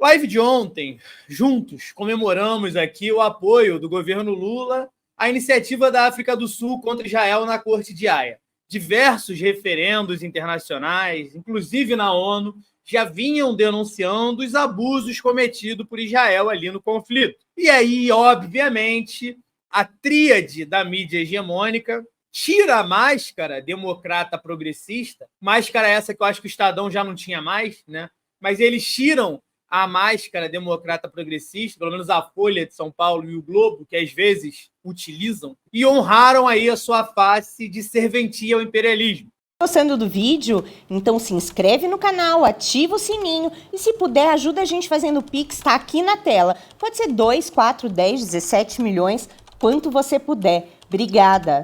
Live de ontem, juntos, comemoramos aqui o apoio do governo Lula à iniciativa da África do Sul contra Israel na Corte de Haia. Diversos referendos internacionais, inclusive na ONU, já vinham denunciando os abusos cometidos por Israel ali no conflito. E aí, obviamente, a tríade da mídia hegemônica tira a máscara democrata progressista, máscara essa que eu acho que o Estadão já não tinha mais, né? Mas eles tiram a máscara democrata progressista, pelo menos a Folha de São Paulo e o Globo, que às vezes utilizam, e honraram aí a sua face de serventia ao imperialismo. Gostando do vídeo? Então se inscreve no canal, ativa o sininho e se puder ajuda a gente fazendo o Pix, tá aqui na tela. Pode ser 2, 4, 10, 17 milhões, quanto você puder. Obrigada.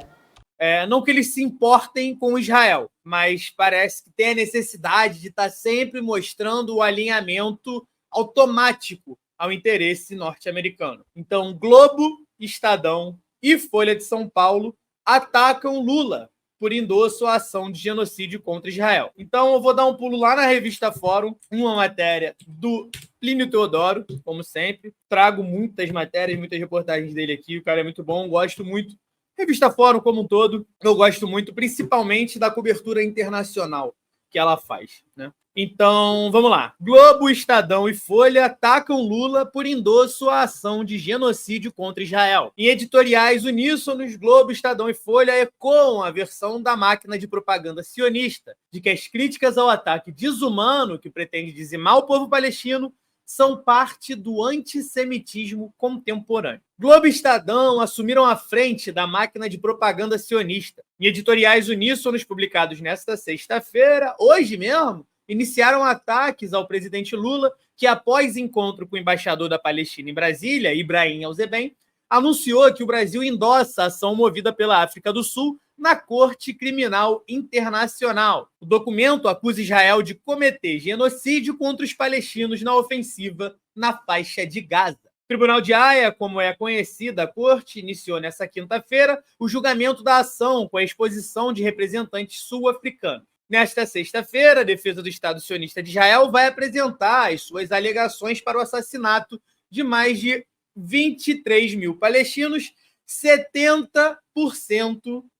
Não que eles se importem com Israel, mas parece que tem a necessidade de estar sempre mostrando o alinhamento automático ao interesse norte-americano. Então, Globo, Estadão e Folha de São Paulo atacam Lula por endosso à ação de genocídio contra Israel. Então, eu vou dar um pulo lá na revista Fórum, uma matéria do Plínio Teodoro, como sempre. Trago muitas matérias, muitas reportagens dele aqui, o cara é muito bom, gosto muito. Revista Fórum como um todo, eu gosto muito, principalmente da cobertura internacional que ela faz, né? Então, vamos lá. Globo, Estadão e Folha atacam Lula por endosso à ação de genocídio contra Israel. Em editoriais uníssonos, Globo, Estadão e Folha ecoam a versão da máquina de propaganda sionista de que as críticas ao ataque desumano que pretende dizimar o povo palestino são parte do antissemitismo contemporâneo. Globo e Estadão assumiram a frente da máquina de propaganda sionista. Em editoriais uníssonos publicados nesta sexta-feira, hoje mesmo, iniciaram ataques ao presidente Lula, que após encontro com o embaixador da Palestina em Brasília, Ibrahim Alzeben, anunciou que o Brasil endossa a ação movida pela África do Sul na Corte Criminal Internacional. O documento acusa Israel de cometer genocídio contra os palestinos na ofensiva na faixa de Gaza. O Tribunal de Haia, como é conhecida a corte, iniciou nesta quinta-feira o julgamento da ação com a exposição de representantes sul-africanos. Nesta sexta-feira, a defesa do Estado sionista de Israel vai apresentar as suas alegações para o assassinato de mais de 23 mil palestinos, 70%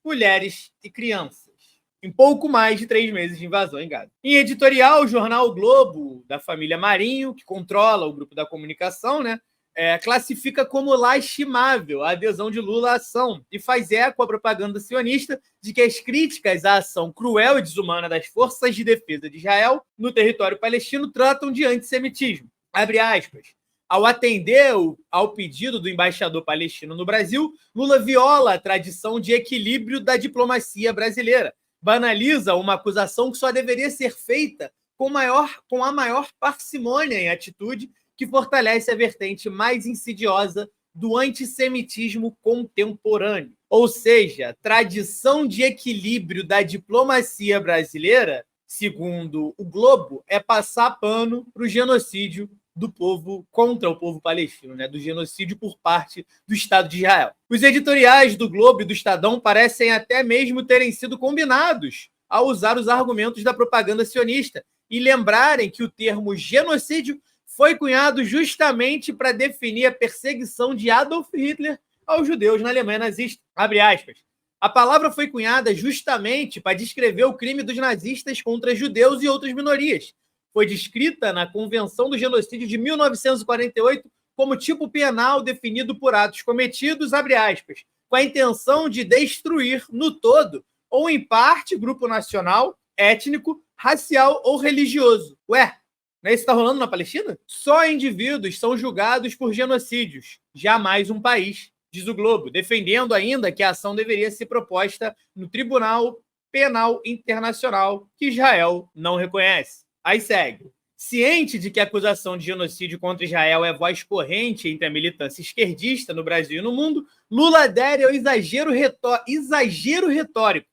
mulheres e crianças, em pouco mais de 3 meses de invasão em Gaza. Em editorial, o jornal o Globo, da família Marinho, que controla o grupo da comunicação, classifica como lastimável a adesão de Lula à ação e faz eco à propaganda sionista de que as críticas à ação cruel e desumana das forças de defesa de Israel no território palestino tratam de antissemitismo. Abre aspas. Ao atender ao pedido do embaixador palestino no Brasil, Lula viola a tradição de equilíbrio da diplomacia brasileira, banaliza uma acusação que só deveria ser feita com a maior parcimônia em atitude, que fortalece a vertente mais insidiosa do antissemitismo contemporâneo. Ou seja, tradição de equilíbrio da diplomacia brasileira, segundo o Globo, é passar pano para o genocídio do povo contra o povo palestino, do genocídio por parte do Estado de Israel. Os editoriais do Globo e do Estadão parecem até mesmo terem sido combinados ao usar os argumentos da propaganda sionista e lembrarem que o termo genocídio foi cunhado justamente para definir a perseguição de Adolf Hitler aos judeus na Alemanha nazista. Abre aspas. A palavra foi cunhada justamente para descrever o crime dos nazistas contra judeus e outras minorias. Foi descrita na Convenção do Genocídio de 1948 como tipo penal definido por atos cometidos, abre aspas, com a intenção de destruir no todo ou em parte grupo nacional, étnico, racial ou religioso. Ué, não é isso que está rolando na Palestina? Só indivíduos são julgados por genocídios, jamais um país, diz o Globo, defendendo ainda que a ação deveria ser proposta no Tribunal Penal Internacional, que Israel não reconhece. Aí segue. Ciente de que a acusação de genocídio contra Israel é voz corrente entre a militância esquerdista no Brasil e no mundo, Lula adere ao exagero retórico,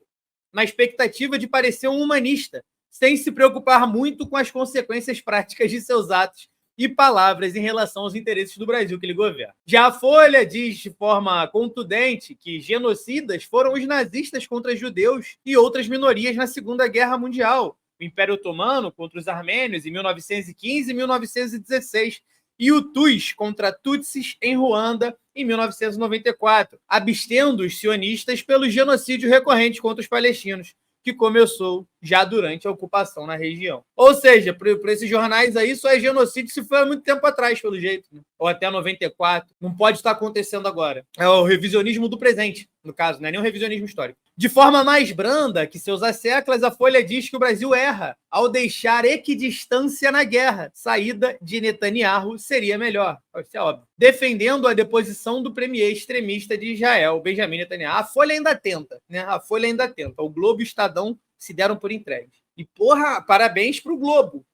na expectativa de parecer um humanista, sem se preocupar muito com as consequências práticas de seus atos e palavras em relação aos interesses do Brasil que ele governa. Já a Folha diz de forma contundente que genocidas foram os nazistas contra judeus e outras minorias na Segunda Guerra Mundial, o Império Otomano contra os armênios em 1915 e 1916, e Hutus contra Tutsis em Ruanda em 1994, abstendo os sionistas pelo genocídio recorrente contra os palestinos, que começou já durante a ocupação na região. Ou seja, para esses jornais aí, só é genocídio se foi há muito tempo atrás, pelo jeito, né? Ou até 94. Não pode estar acontecendo agora. É o revisionismo do presente, no caso, não é nem um revisionismo histórico. De forma mais branda que seus asseclas, a Folha diz que o Brasil erra ao deixar equidistância na guerra. Saída de Netanyahu seria melhor. Isso é óbvio. Defendendo a deposição do premier extremista de Israel, Benjamin Netanyahu. A Folha ainda tenta, né? A Folha ainda tenta. O Globo e o Estadão se deram por entregue. E, porra, parabéns pro Globo.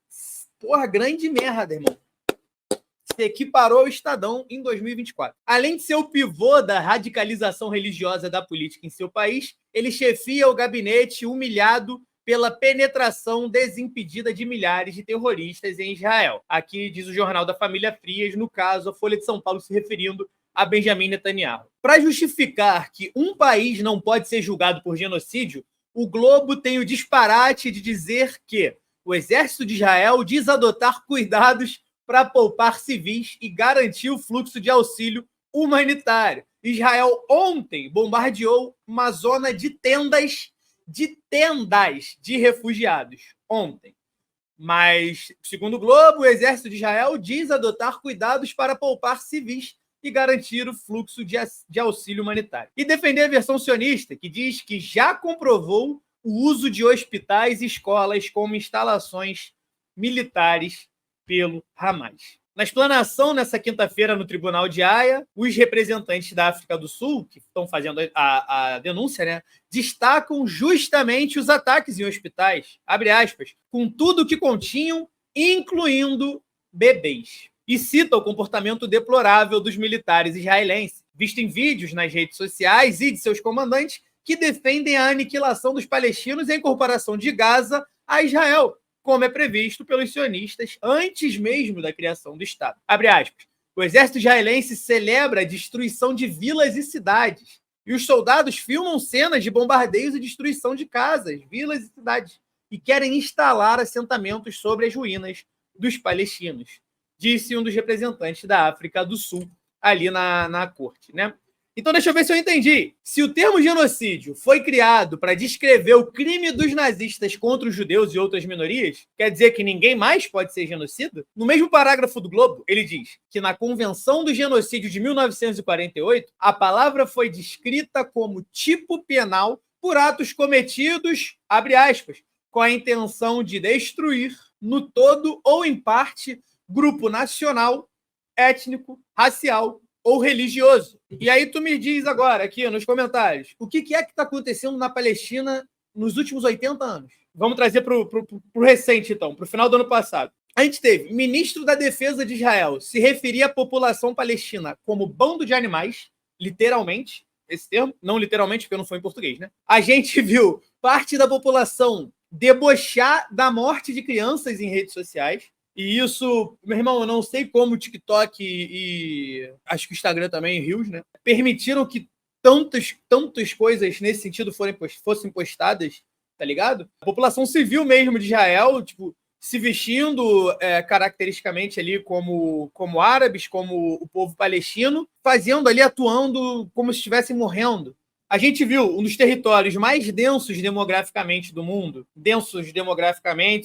Porra, grande merda, irmão. Se equiparou ao Estadão em 2024. Além de ser o pivô da radicalização religiosa da política em seu país, ele chefia o gabinete humilhado pela penetração desimpedida de milhares de terroristas em Israel. Aqui diz o jornal da família Frias, no caso, a Folha de São Paulo se referindo a Benjamin Netanyahu. Para justificar que um país não pode ser julgado por genocídio, o Globo tem o disparate de dizer que o exército de Israel diz adotar cuidados para poupar civis e garantir o fluxo de auxílio humanitário. Israel ontem bombardeou uma zona de tendas de refugiados. Ontem. Mas, segundo o Globo, o exército de Israel diz adotar cuidados para poupar civis e garantir o fluxo de auxílio humanitário. E defender a versão sionista, que diz que já comprovou o uso de hospitais e escolas como instalações militares pelo Hamas. Na explanação, nessa quinta-feira, no Tribunal de Haia, os representantes da África do Sul, que estão fazendo a denúncia, né, destacam justamente os ataques em hospitais, abre aspas, com tudo o que continham, incluindo bebês. E cita o comportamento deplorável dos militares israelenses, visto em vídeos nas redes sociais e de seus comandantes, que defendem a aniquilação dos palestinos e a incorporação de Gaza a Israel, como é previsto pelos sionistas antes mesmo da criação do Estado. Abre aspas. O exército israelense celebra a destruição de vilas e cidades, e os soldados filmam cenas de bombardeios e destruição de casas, vilas e cidades, e querem instalar assentamentos sobre as ruínas dos palestinos, disse um dos representantes da África do Sul ali na corte, né? Então, deixa eu ver se eu entendi. Se o termo genocídio foi criado para descrever o crime dos nazistas contra os judeus e outras minorias, quer dizer que ninguém mais pode ser genocida? No mesmo parágrafo do Globo, ele diz que na Convenção do Genocídio de 1948, a palavra foi descrita como tipo penal por atos cometidos, abre aspas, com a intenção de destruir, no todo ou em parte, grupo nacional, étnico, racial ou religioso. E aí tu me diz agora, aqui nos comentários, o que é que está acontecendo na Palestina nos últimos 80 anos? Vamos trazer para o recente, então, para o final do ano passado. A gente teve ministro da Defesa de Israel se referir à população palestina como bando de animais, literalmente, esse termo, não literalmente, porque não foi em português, né? A gente viu parte da população debochar da morte de crianças em redes sociais. E isso, meu irmão, eu não sei como o TikTok e acho que o Instagram também, Reels, né, permitiram que tantas coisas nesse sentido fossem postadas, tá ligado? A população civil mesmo de Israel, tipo, se vestindo caracteristicamente ali como árabes, como o povo palestino, fazendo ali, atuando como se estivessem morrendo. A gente viu um dos territórios mais densos demograficamente do mundo,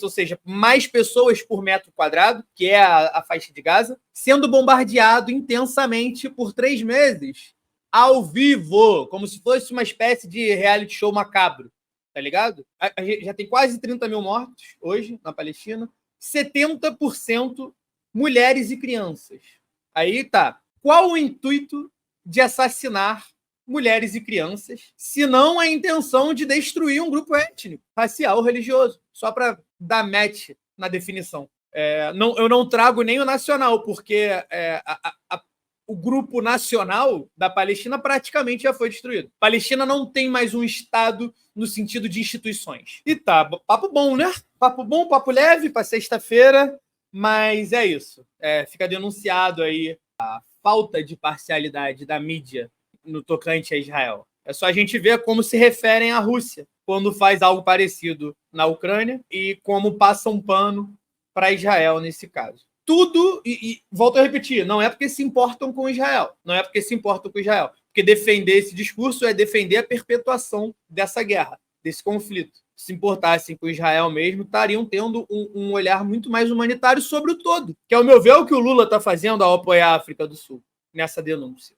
ou seja, mais pessoas por metro quadrado, que é a faixa de Gaza, sendo bombardeado intensamente por 3 meses, ao vivo, como se fosse uma espécie de reality show macabro, tá ligado? A gente já tem quase 30 mil mortos hoje na Palestina, 70% mulheres e crianças. Aí tá. Qual o intuito de assassinar mulheres e crianças, se não a intenção de destruir um grupo étnico, racial ou religioso? Só para dar match na definição. Eu não trago nem o nacional, porque o grupo nacional da Palestina praticamente já foi destruído. A Palestina não tem mais um Estado no sentido de instituições. E tá, papo bom, né? Papo bom, papo leve para sexta-feira, mas é isso. Fica denunciado aí a falta de parcialidade da mídia no tocante a Israel. É só a gente ver como se referem à Rússia quando faz algo parecido na Ucrânia e como passa um pano para Israel nesse caso. Tudo, e volto a repetir, não é porque se importam com Israel, porque defender esse discurso é defender a perpetuação dessa guerra, desse conflito. Se importassem com Israel mesmo, estariam tendo um olhar muito mais humanitário sobre o todo, que, ao meu ver, é o que o Lula está fazendo ao apoiar a África do Sul nessa denúncia.